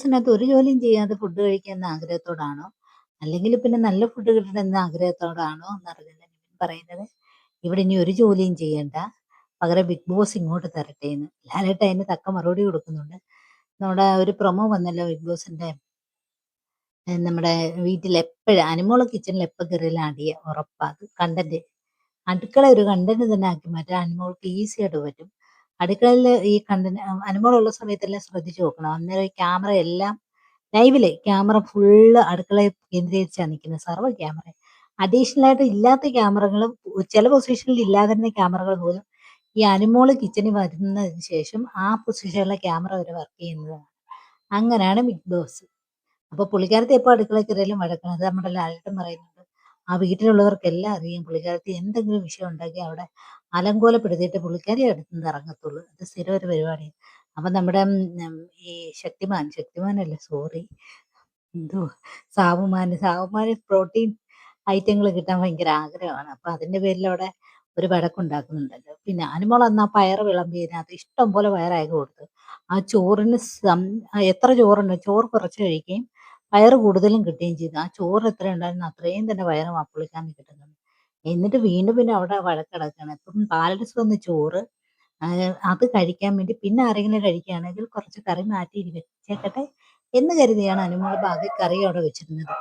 ബോസിനകത്ത് ഒരു ജോലിയും ചെയ്യാതെ ഫുഡ് കഴിക്കാമെന്ന ആഗ്രഹത്തോടാണോ? അല്ലെങ്കിൽ പിന്നെ നല്ല ഫുഡ് കിട്ടണമെന്ന ആഗ്രഹത്തോടാണോ എന്നറിയില്ല നിവിൻ പറയുന്നത്. ഇവിടെ ഇനി ഒരു ജോലിയും ചെയ്യണ്ട. പകരം ബിഗ് ബോസ് ഇങ്ങോട്ട് തരട്ടേന്ന്. ലാലേട്ടൻ അതിന് തക്ക മറുപടി കൊടുക്കുന്നുണ്ട്. നമ്മുടെ ഒരു പ്രൊമോ വന്നല്ലോ ബിഗ് ബോസിന്റെ. നമ്മുടെ വീട്ടിൽ എപ്പോഴും അനുമോള് കിച്ചണിൽ എപ്പോൾ കയറിയാലും അടിയ ഉറപ്പാ. അത് കണ്ടന്റ്. അടുക്കള ഒരു കണ്ടന്റ് തന്നെ ആക്കി മാറ്റാൻ അനുമോൾക്ക് ഈസി ആയിട്ട് പറ്റും. അടുക്കളയിൽ ഈ കണ്ടന്റ് അനുമോളുള്ള സമയത്തെല്ലാം ശ്രദ്ധിച്ചു നോക്കണം. അന്നേരം ഈ ക്യാമറ എല്ലാം ലൈവില് ക്യാമറ ഫുള്ള് അടുക്കളയെ കേന്ദ്രീകരിച്ചാണ് നിൽക്കുന്നത്. സർവ്വ ക്യാമറ. അഡീഷണൽ ആയിട്ട് ഇല്ലാത്ത ക്യാമറകളും ചില പൊസിഷനിൽ ഇല്ലാതിരുന്ന ക്യാമറകൾ പോലും ഈ അനുമോള് കിച്ചണിൽ വരുന്നതിന് ശേഷം ആ പൊസിഷനിലെ ക്യാമറ വരെ വർക്ക് ചെയ്യുന്നതാണ്. അങ്ങനെയാണ് ബിഗ് ബോസ്. അപ്പൊ പുള്ളിക്കാരത്തി എപ്പോ അടുക്കളയിൽ കയറിയാലും വഴക്കാണ്. അത് നമ്മുടെ ലാലേട്ടൻ പറയുന്നുണ്ട്. ആ വീട്ടിലുള്ളവർക്കെല്ലാം അറിയാം പുള്ളിക്കാരത്തി എന്തെങ്കിലും വിഷയം ഉണ്ടാക്കി അവിടെ അലങ്കോലപ്പെടുത്തിയിട്ട് പുള്ളിക്കാരി അടുത്തുനിന്ന് ഇറങ്ങത്തുള്ളൂ. അത് സ്ഥിരം ഒരു പരിപാടിയാണ്. അപ്പൊ നമ്മുടെ ഈ ശക്തിമാനല്ല, സോറി, എന്തോ സാവുമാന് പ്രോട്ടീൻ ഐറ്റങ്ങൾ കിട്ടാൻ ഭയങ്കര ആഗ്രഹമാണ്. അപ്പൊ അതിന്റെ പേരിൽ അവിടെ ഒരു വഴക്കുണ്ടാക്കുന്നുണ്ടല്ലോ. പിന്നെ അനുമോൾ അന്ന് ആ പയറ് വിളമ്പിയതിനകത്ത് ഇഷ്ടം പോലെ പയറായി കൊടുത്തു. ആ ചോറിന് എത്ര ചോറുണ്ട്, ചോറ് കുറച്ച് കഴിക്കുകയും പയറ് കൂടുതലും കിട്ടുകയും ചെയ്തു. ആ ചോറ് എത്ര ഉണ്ടായിരുന്നു അത്രയും തന്നെ പയറും ആ പുള്ളിക്കാരന് കിട്ടുന്നുണ്ട്. എന്നിട്ട് വീണ്ടും പിന്നെ അവിടെ വഴക്കിടക്കാണ്. ഇപ്പം ബാലൻസ് വന്ന ചോറ് അത് കഴിക്കാൻ വേണ്ടി പിന്നെ ആരെങ്കിലും കഴിക്കുകയാണെങ്കിൽ കുറച്ച് കറി മാറ്റി വെച്ചേക്കട്ടെ എന്ന് കരുതിയാണ് അനുമോൾ ബാക്കി കറി അവിടെ വെച്ചിരുന്നത്.